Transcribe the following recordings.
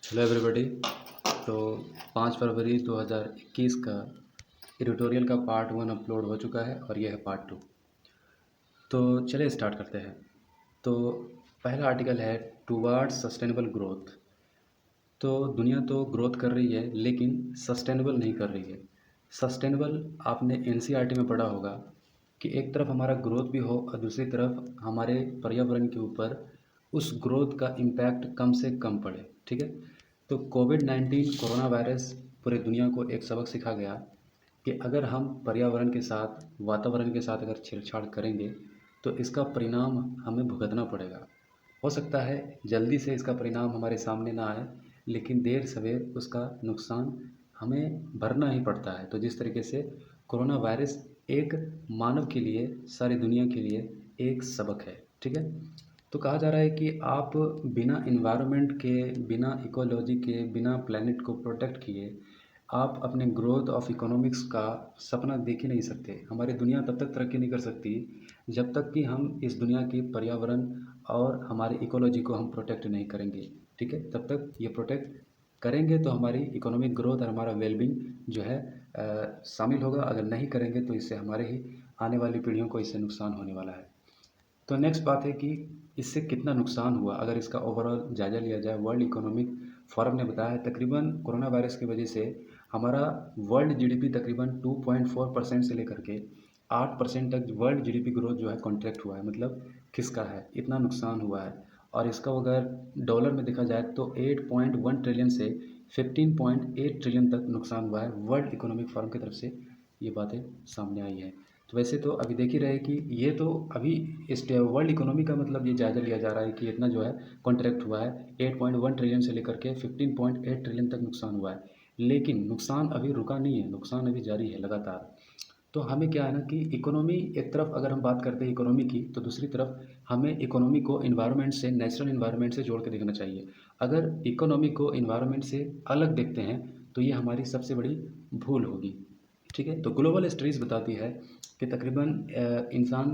Hello everybody. तो 5 फरवरी 2021 का editorial का पार्ट 1 अपलोड हो चुका है और यह है पार्ट 2। तो चलिए स्टार्ट करते हैं। तो पहला आर्टिकल है टुवार्ड्स सस्टेनेबल ग्रोथ। तो दुनिया तो ग्रोथ कर रही है लेकिन सस्टेनेबल नहीं कर रही है। सस्टेनेबल आपने एनसीईआरटी में पढ़ा होगा कि एक तरफ हमारा ग्रोथ भी हो और दूसरी तरफ हमारे पर्यावरण के ऊपर उस ग्रोथ का इम्पैक्ट कम से कम पड़े। ठीक है। तो कोविड-19 कोरोना वायरस पूरे दुनिया को एक सबक सिखा गया कि अगर हम पर्यावरण के साथ वातावरण के साथ अगर छेड़छाड़ करेंगे तो इसका परिणाम हमें भुगतना पड़ेगा। हो सकता है जल्दी से इसका परिणाम हमारे सामने ना आए लेकिन देर सवेर उसका नुकसान हमें भरना ही पड़ता है। तो जिस तरीके से कोरोना वायरस एक मानव के लिए, सारी दुनिया के लिए एक सबक है। ठीक है। तो कहा जा रहा है कि आप बिना इन्वायरमेंट के, बिना इकोलॉजी के, बिना प्लैनेट को प्रोटेक्ट किए आप अपने ग्रोथ ऑफ इकोनॉमिक्स का सपना देख ही नहीं सकते। हमारी दुनिया तब तक तरक्की नहीं कर सकती जब तक कि हम इस दुनिया के पर्यावरण और हमारी इकोलॉजी को हम प्रोटेक्ट नहीं करेंगे। ठीक है। तब तक ये प्रोटेक्ट करेंगे तो हमारी इकोनॉमिक ग्रोथ और हमारा वेलबींग जो है शामिल होगा। अगर नहीं करेंगे तो इससे हमारे ही आने वाली पीढ़ियों को इससे नुकसान होने वाला है। तो नेक्स्ट बात है कि इससे कितना नुकसान हुआ। अगर इसका ओवरऑल जायज़ा लिया जाए, वर्ल्ड इकोनॉमिक फोरम ने बताया है तकरीबन कोरोना वायरस की वजह से हमारा वर्ल्ड जीडीपी तकरीबन 2.4% से लेकर के 8% तक वर्ल्ड जीडीपी ग्रोथ जो है कॉन्ट्रैक्ट हुआ है, मतलब खिसका है, इतना नुकसान हुआ है। और इसका अगर डॉलर में देखा जाए तो 8.1 ट्रिलियन से 15.8 ट्रिलियन तक नुकसान हुआ है। वर्ल्ड इकोनॉमिक फोरम की तरफ से ये बातें सामने आई हैं। तो वैसे तो अभी देख ही रहे कि ये तो अभी इस वर्ल्ड इकोनॉमी का मतलब ये जायज़ा लिया जा रहा है कि इतना जो है कॉन्ट्रैक्ट हुआ है। 8.1 ट्रिलियन से लेकर के 15.8 ट्रिलियन तक नुकसान हुआ है। लेकिन नुकसान अभी रुका नहीं है, नुकसान अभी जारी है लगातार। तो हमें क्या है ना कि इकोनॉमी एक तरफ अगर हम बात करते हैं इकोनॉमी की, तो दूसरी तरफ हमें इकोनॉमी को इन्वायरमेंट से, नेचुरल इन्वायरमेंट से जोड़ के देखना चाहिए। अगर इकोनॉमी को इन्वायरमेंट से अलग देखते हैं तो ये हमारी सबसे बड़ी भूल होगी। ठीक है। तो ग्लोबल स्टडीज़ बताती है कि तकरीबन इंसान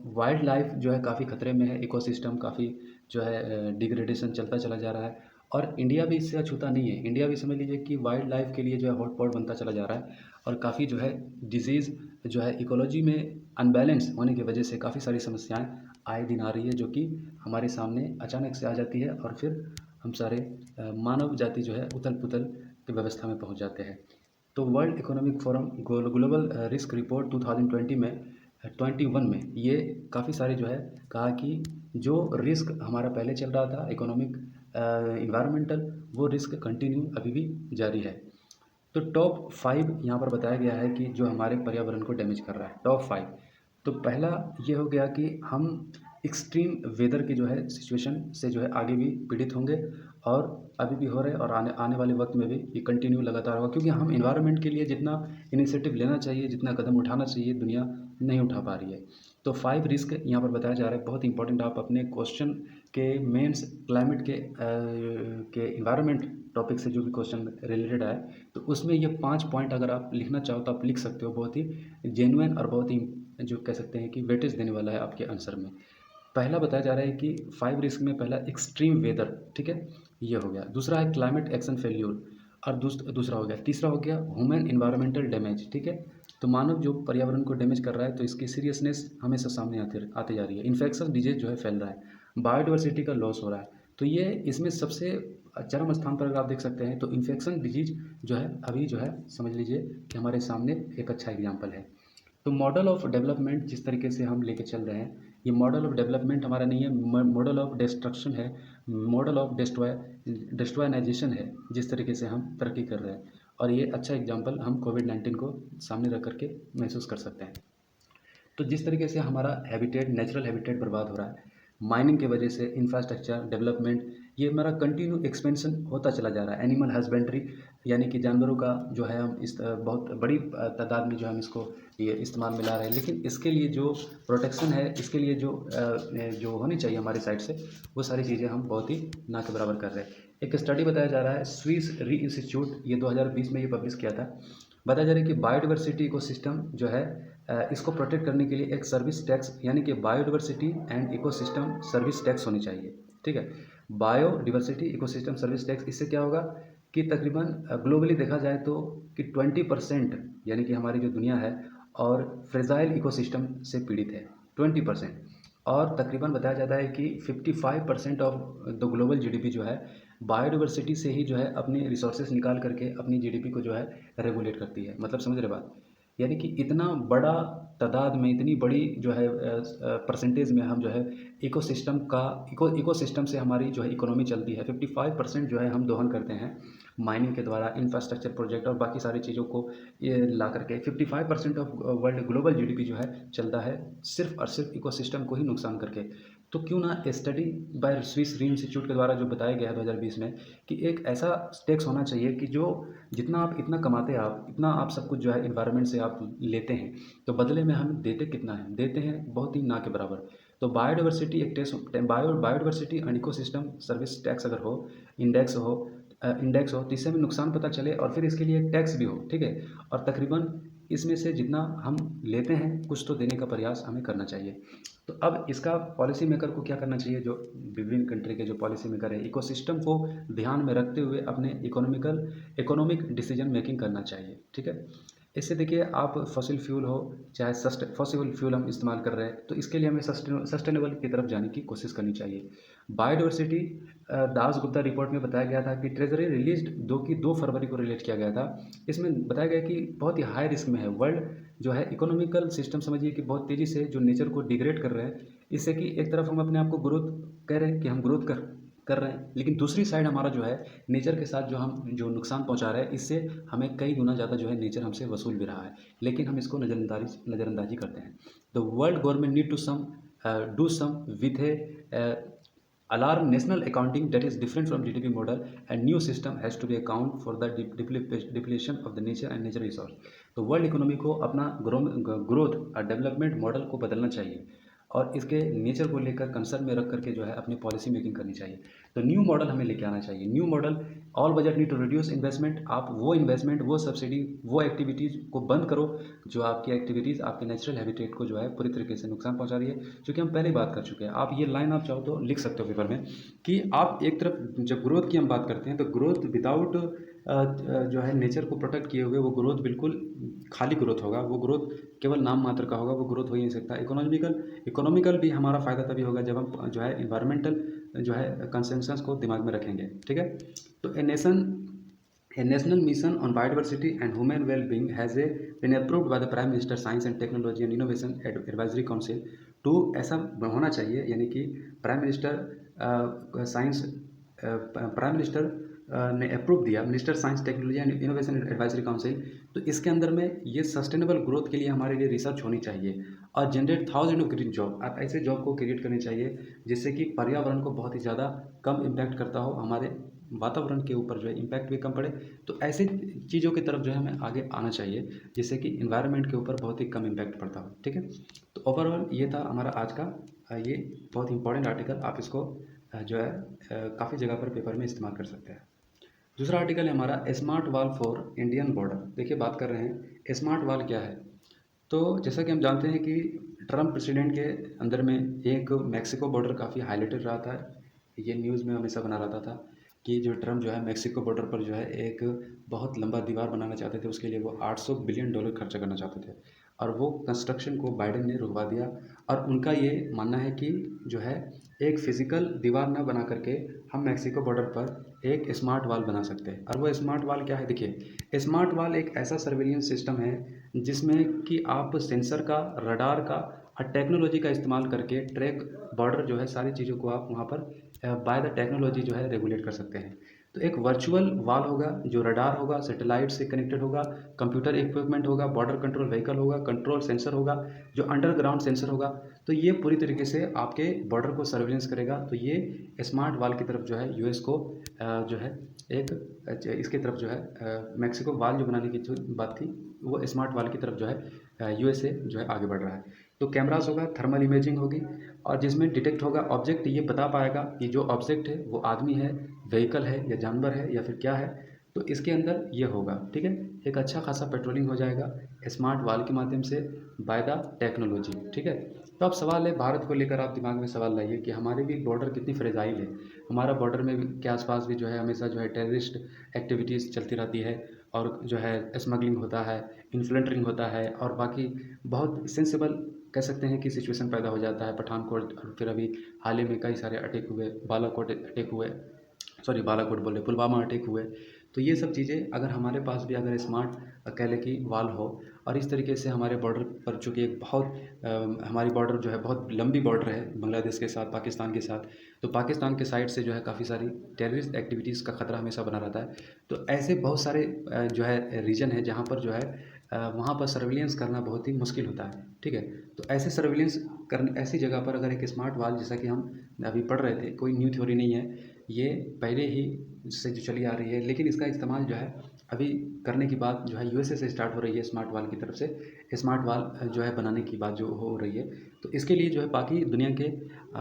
वाइल्ड लाइफ जो है काफ़ी ख़तरे में है, इकोसिस्टम काफ़ी जो है डिग्रेडेशन चलता चला जा रहा है। और इंडिया भी इससे अछूता नहीं है। इंडिया भी समझ लीजिए कि वाइल्ड लाइफ के लिए जो है हॉटपॉट बनता चला जा रहा है और काफ़ी जो है डिजीज़ जो है इकोलॉजी में अनबैलेंस होने की वजह से काफ़ी सारी समस्याएं आए दिन आ रही है, जो कि हमारे सामने अचानक से आ जाती है और फिर हम सारे मानव जाति जो है उथल पुथल की व्यवस्था में पहुंच जाते हैं। तो world economic forum global risk report 2020 में 21 में ये काफ़ी सारे जो है कहा कि जो रिस्क हमारा पहले चल रहा था इकोनॉमिक इन्वायरमेंटल, वो रिस्क कंटिन्यू अभी भी जारी है। तो टॉप 5 यहाँ पर बताया गया है कि जो हमारे पर्यावरण को डैमेज कर रहा है। टॉप 5, तो पहला ये हो गया कि हम एक्सट्रीम वेदर की जो है सिचुएशन से जो है आगे भी पीड़ित होंगे और अभी भी हो रहे हैं और आने आने वाले वक्त में भी ये कंटिन्यू लगातार होगा, क्योंकि हम इन्वायरमेंट के लिए जितना इनिशिएटिव लेना चाहिए, जितना कदम उठाना चाहिए, दुनिया नहीं उठा पा रही है। तो 5 रिस्क यहाँ पर बताया जा रहा है, बहुत इंपॉर्टेंट। आप अपने क्वेश्चन के मेंस क्लाइमेट के इन्वायरमेंट टॉपिक से जो भी क्वेश्चन रिलेटेड है तो उसमें ये 5 पॉइंट अगर आप लिखना चाहो तो आप लिख सकते हो। बहुत ही जेन्युइन और बहुत ही जो कह सकते हैं कि वेटेज देने वाला है आपके आंसर में। पहला बताया जा रहा है कि 5 रिस्क में पहला एक्सट्रीम वेदर। ठीक है, ये हो गया। दूसरा है क्लाइमेट एक्शन फेल्यूर और दूसरा हो गया। तीसरा हो गया ह्यूमन इन्वायरमेंटल डैमेज। ठीक है, तो मानव जो पर्यावरण को डैमेज कर रहा है तो इसकी सीरियसनेस हमेशा सामने आते आते जा रही है। इन्फेक्शन डिजीज जो है फैल रहा है, बायोडाइवर्सिटी का लॉस हो रहा है। तो ये इसमें सबसे चरम स्थान पर अगर आप देख सकते हैं तो इन्फेक्शन डिजीज जो है अभी जो है समझ लीजिए कि हमारे सामने एक अच्छा एग्जाम्पल है। तो मॉडल ऑफ डेवलपमेंट जिस तरीके से हम लेके चल रहे हैं, ये मॉडल ऑफ डेवलपमेंट हमारा नहीं है, मॉडल ऑफ डिस्ट्रक्शन है, मॉडल ऑफ डिस्ट्रॉयनाइजेशन है जिस तरीके से हम तरक्की कर रहे हैं। और ये अच्छा एग्जांपल हम कोविड-19 को सामने रख करके महसूस कर सकते हैं। तो जिस तरीके से हमारा हैबिटेट, नेचुरल हैबिटेट बर्बाद हो रहा है, माइनिंग की वजह से इंफ्रास्ट्रक्चर डेवलपमेंट, ये हमारा कंटिन्यू एक्सपेंशन होता चला जा रहा है। एनिमल हस्बेंड्री यानी कि जानवरों का जो है हम इस बहुत बड़ी तादाद में जो हम इसको ये इस्तेमाल में ला रहे हैं, लेकिन इसके लिए जो प्रोटेक्शन है, इसके लिए जो होनी चाहिए हमारी साइड से, वो सारी चीज़ें हम बहुत ही ना के बराबर कर रहे हैं। एक स्टडी बताया जा रहा है, स्विस री इंस्टीट्यूट, ये 2020 में ये पब्लिश किया था। बताया जा रहा है कि बायोडाइवर्सिटी इकोसिस्टम जो है इसको प्रोटेक्ट करने के लिए एक सर्विस टैक्स यानी कि biodiversity and ecosystem service tax होनी चाहिए। ठीक है, बायोडिवर्सिटी इकोसिस्टम सर्विस टैक्स, इससे क्या होगा कि तकरीबन ग्लोबली देखा जाए तो कि 20% यानी कि हमारी जो दुनिया है और फ्रेजाइल इकोसिस्टम से पीड़ित है 20%। और तकरीबन बताया जाता है कि 55% ऑफ द ग्लोबल जीडीपी जो है बायोडिवर्सिटी से ही जो है अपने रिसोर्सेज निकाल करके अपनी जीडीपी को जो है रेगुलेट करती है। मतलब समझ रहे बात, यानी कि इतना बड़ा तादाद में, इतनी बड़ी जो है परसेंटेज में हम जो है इकोसिस्टम का इकोसिस्टम से हमारी जो है इकोनॉमी चलती है। 55% जो है हम दोहन करते हैं माइनिंग के द्वारा, इंफ्रास्ट्रक्चर प्रोजेक्ट और बाकी सारी चीज़ों को ये ला करके 55% ऑफ वर्ल्ड ग्लोबल जीडीपी जो है चलता है सिर्फ और सिर्फ इकोसिस्टम को ही नुकसान करके। तो क्यों ना स्टडी बाय स्विस री इंस्टीट्यूट के द्वारा जो बताया गया है 2020 में कि एक ऐसा टैक्स होना चाहिए कि जो जितना आप इतना कमाते हैं, आप इतना आप सब कुछ जो है इन्वायरमेंट से आप लेते हैं, तो बदले में हम देते कितना है, देते हैं बहुत ही ना के बराबर। तो बायोडाइवर्सिटी एक tax, biodiversity and ecosystem service tax अगर हो, इंडेक्स हो तो इससे हमें नुकसान पता चले और फिर इसके लिए एक टैक्स भी हो, ठीक है। और तकरीबन इसमें से जितना हम लेते हैं कुछ तो देने का प्रयास हमें करना चाहिए। तो अब इसका पॉलिसी मेकर को क्या करना चाहिए, जो विभिन्न कंट्री के जो पॉलिसी मेकर है, इकोसिस्टम को ध्यान में रखते हुए अपने इकोनॉमिक डिसीजन मेकिंग करना चाहिए, ठीक है। इससे देखिए, आप फॉसिल फ्यूल हो चाहे फॉसिल फ्यूल हम इस्तेमाल कर रहे हैं तो इसके लिए हमें सस्टेनेबल की तरफ जाने की कोशिश करनी चाहिए। बायोडाइवर्सिटी दास गुप्ता रिपोर्ट में बताया गया था कि ट्रेजरी रिलीज 2 फरवरी को रिलीज किया गया था। इसमें बताया गया कि बहुत ही हाई रिस्क में है वर्ल्ड जो है इकोनॉमिकल सिस्टम, समझिए कि बहुत तेज़ी से जो नेचर को डिग्रेड कर रहे हैं, इससे कि एक तरफ हम अपने आप को ग्रोथ कह रहे हैं कि हम ग्रोथ कर रहे हैं, लेकिन दूसरी साइड हमारा जो है नेचर के साथ जो नुकसान पहुंचा रहे हैं, इससे हमें कई गुना ज़्यादा जो है नेचर हमसे वसूल भी रहा है, लेकिन हम इसको नज़रअंदाजी करते हैं। The world government need to do some with a alarm national accounting that is different from GDP model, and new system has to be account for the depletion of the nature and nature resource। तो world economy को अपना growth और development model को बदलना चाहिए और इसके nature को लेकर कंसर्न में रख करके जो है अपनी पॉलिसी मेकिंग करनी चाहिए। तो न्यू मॉडल हमें लेके आना चाहिए। New model, all budget need to reduce investment. आप वो इन्वेस्टमेंट, वो सब्सिडी, वो एक्टिविटीज़ को बंद करो जो आपकी एक्टिविटीज़ आपके नेचुरल हैबिटेट को जो है पूरी तरीके से नुकसान पहुंचा रही है। क्योंकि हम पहले बात कर चुके हैं, आप ये लाइन आप चाहो तो लिख सकते हो पेपर में कि आप एक तरफ जब ग्रोथ की हम बात करते हैं तो ग्रोथ विदाउट जो है नेचर को प्रोटेक्ट किए हुए वो ग्रोथ बिल्कुल खाली ग्रोथ होगा, वो ग्रोथ केवल नाम मात्र का होगा, वो ग्रोथ हो ही नहीं सकता। इकोनॉमिकल भी हमारा फ़ायदा तभी होगा जब हम जो है इन्वायरमेंटल जो है कंसेंसस को दिमाग में रखेंगे, ठीक है। तो A national mission on biodiversity and human well-being has been approved by the Prime Minister Science and Technology and Innovation Advisory Council to, ऐसा होना चाहिए यानी कि प्राइम मिनिस्टर ने अप्रूव दिया, minister science technology and innovation advisory council. तो इसके अंदर में ये सस्टेनेबल ग्रोथ के लिए हमारे लिए रिसर्च होनी चाहिए और जनरेट 1000 ऑफ ग्रीन जॉब। आप ऐसे जॉब को क्रिएट करनी चाहिए जिससे कि पर्यावरण को बहुत ही ज़्यादा कम इम्पैक्ट करता हो, हमारे वातावरण के ऊपर जो है इम्पैक्ट भी कम पड़े। तो ऐसे चीज़ों की तरफ जो है हमें आगे आना चाहिए जिससे कि इन्वायरमेंट के ऊपर बहुत ही कम इम्पैक्ट पड़ता हो, ठीक है। तो ओवरऑल ये था हमारा आज का ये बहुत इंपॉर्टेंट आर्टिकल। आप इसको जो है काफ़ी जगह पर पेपर में इस्तेमाल कर सकते हैं। दूसरा आर्टिकल है हमारा smart wall for Indian border. देखिए, बात कर रहे हैं स्मार्ट वॉल क्या है। तो जैसा कि हम जानते हैं कि ट्रम्प प्रेसिडेंट के अंदर में एक मैक्सिको बॉर्डर काफ़ी हाईलाइटेड रहा था। ये न्यूज़ में हमेशा बना रहता था कि जो ट्रम्प जो है मैक्सिको बॉर्डर पर जो है एक बहुत लंबा दीवार बनाना चाहते थे। उसके लिए वो $800 बिलियन खर्चा करना चाहते थे और वो कंस्ट्रक्शन को बाइडेन ने रुकवा दिया। और उनका ये मानना है कि जो है एक फ़िज़िकल दीवार ना बना करके हम मैक्सिको बॉर्डर पर एक स्मार्ट वॉल बना सकते हैं। और वो स्मार्ट वॉल क्या है, देखिए, स्मार्ट वॉल एक ऐसा सर्विलियंस सिस्टम है जिसमें कि आप सेंसर का, रडार का और टेक्नोलॉजी का इस्तेमाल करके ट्रैक, बॉर्डर जो है सारी चीज़ों को आप वहाँ पर बाय द टेक्नोलॉजी जो है रेगुलेट कर सकते हैं। तो एक वर्चुअल वॉल होगा जो रडार होगा, सैटेलाइट से कनेक्टेड होगा, कंप्यूटर इक्विपमेंट होगा, बॉर्डर कंट्रोल व्हीकल होगा, कंट्रोल सेंसर होगा, जो अंडरग्राउंड सेंसर होगा। तो ये पूरी तरीके से आपके बॉर्डर को सर्विलेंस करेगा। तो ये स्मार्ट वॉल की तरफ जो है यूएस को जो है एक इसकी तरफ जो है मैक्सिको वॉल जो बनाने की जो बात थी वो स्मार्ट वॉल की तरफ जो है यूएसए जो है आगे बढ़ रहा है। तो कैमरास होगा, थर्मल इमेजिंग होगी और जिसमें डिटेक्ट होगा ऑब्जेक्ट, ये बता पाएगा कि जो ऑब्जेक्ट है वो आदमी है, व्हीकल है या जानवर है या फिर क्या है। तो इसके अंदर ये होगा, ठीक है। एक अच्छा खासा पेट्रोलिंग हो जाएगा स्मार्ट वॉल के माध्यम से बाय द टेक्नोलॉजी, ठीक है। तो अब सवाल है, भारत को लेकर आप दिमाग में सवाल लाइए कि हमारे भी बॉर्डर कितनी फ्रेजाइल है। हमारा बॉर्डर में भी के आसपास भी जो है हमेशा जो है टेररिस्ट एक्टिविटीज़ चलती रहती है, और जो है स्मगलिंग होता है, इन्फ्लंटरिंग होता है, और बाकी बहुत सेंसिबल कह सकते हैं कि सिचुएशन पैदा हो जाता है। पठानकोट, और फिर अभी हाल ही में कई सारे अटैक हुए, बालाकोट अटैक हुए, सॉरी बालाकोट बोल रहे, पुलवामा अटैक हुए। तो ये सब चीज़ें अगर हमारे पास भी अगर स्मार्ट कह लें कि वाल हो, और इस तरीके से हमारे बॉर्डर पर, चूँकि एक बहुत हमारी बॉर्डर जो है बहुत लंबी बॉर्डर है बांग्लादेश के साथ, पाकिस्तान के साथ। तो पाकिस्तान के साइड से जो है काफ़ी सारी टेररिस्ट एक्टिविटीज़ का खतरा हमेशा बना रहता है। तो ऐसे बहुत सारे जो है रीजन है जहाँ पर जो है वहाँ पर सर्विलेंस करना बहुत ही मुश्किल होता है, ठीक है। तो ऐसे सर्विलेंस करने, ऐसी जगह पर अगर एक स्मार्ट वाल, जैसा कि हम अभी पढ़ रहे थे, कोई न्यू थ्योरी नहीं है, ये पहले ही से जो चली आ रही है, लेकिन इसका इस्तेमाल जो है अभी करने की बात जो है यूएसए से स्टार्ट हो रही है, स्मार्ट वाल की तरफ से। स्मार्ट वाल जो है बनाने की बात जो हो रही है, तो इसके लिए जो है बाकी दुनिया के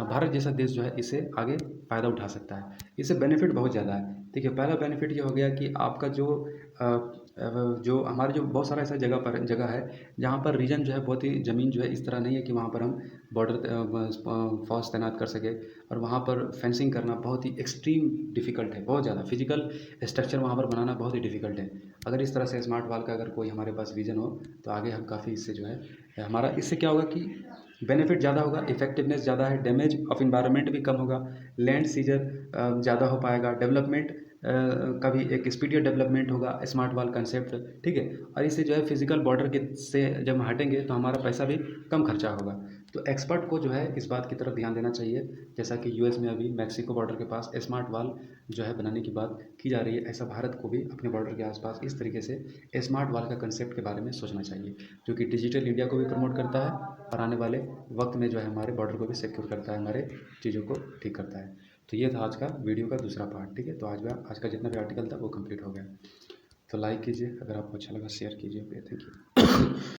भारत जैसा देश जो है इससे आगे फ़ायदा उठा सकता है। इससे बेनिफिट बहुत ज़्यादा है। ठीक है, पहला बेनिफिट ये हो गया कि आपका जो हमारे जो बहुत सारा ऐसा जगह है जहाँ पर रीजन जो है बहुत ही, ज़मीन जो है इस तरह नहीं है कि वहाँ पर हम बॉर्डर फोर्स तैनात कर सके, और वहाँ पर फेंसिंग करना बहुत ही एक्सट्रीम डिफ़िकल्ट है, बहुत ज़्यादा फिजिकल स्ट्रक्चर वहाँ पर बनाना बहुत ही डिफ़िकल्ट है। अगर इस तरह से स्मार्ट वाल का अगर कोई हमारे पास विज़न हो, तो आगे हम काफ़ी इससे जो है हमारा, इससे क्या होगा कि बेनिफिट ज़्यादा होगा, इफेक्टिवनेस ज़्यादा है, डैमेज ऑफ इन्वायरमेंट भी कम होगा, लैंड सीजर ज़्यादा हो पाएगा, डेवलपमेंट का भी एक स्पीडियर डेवलपमेंट होगा स्मार्ट वाल कंसेप्ट, ठीक है। और इससे जो है फिजिकल बॉर्डर के से जब हम हटेंगे तो हमारा पैसा भी कम खर्चा होगा। तो एक्सपर्ट को जो है इस बात की तरफ ध्यान देना चाहिए, जैसा कि यूएस में अभी मैक्सिको बॉर्डर के पास स्मार्ट वाल जो है बनाने की बात की जा रही है, ऐसा भारत को भी अपने बॉर्डर के आसपास इस तरीके से स्मार्ट वाल का कंसेप्ट के बारे में सोचना चाहिए, जो कि डिजिटल इंडिया को भी प्रमोट करता है, और आने वाले वक्त में जो है हमारे बॉर्डर को भी सिक्योर करता है, हमारे चीज़ों को ठीक करता है। तो ये था आज का वीडियो का दूसरा पार्ट, ठीक है। तो आज का जितना भी आर्टिकल था वो कंप्लीट हो गया। तो लाइक कीजिए, अगर आपको अच्छा लगा शेयर कीजिए। Okay, thank you.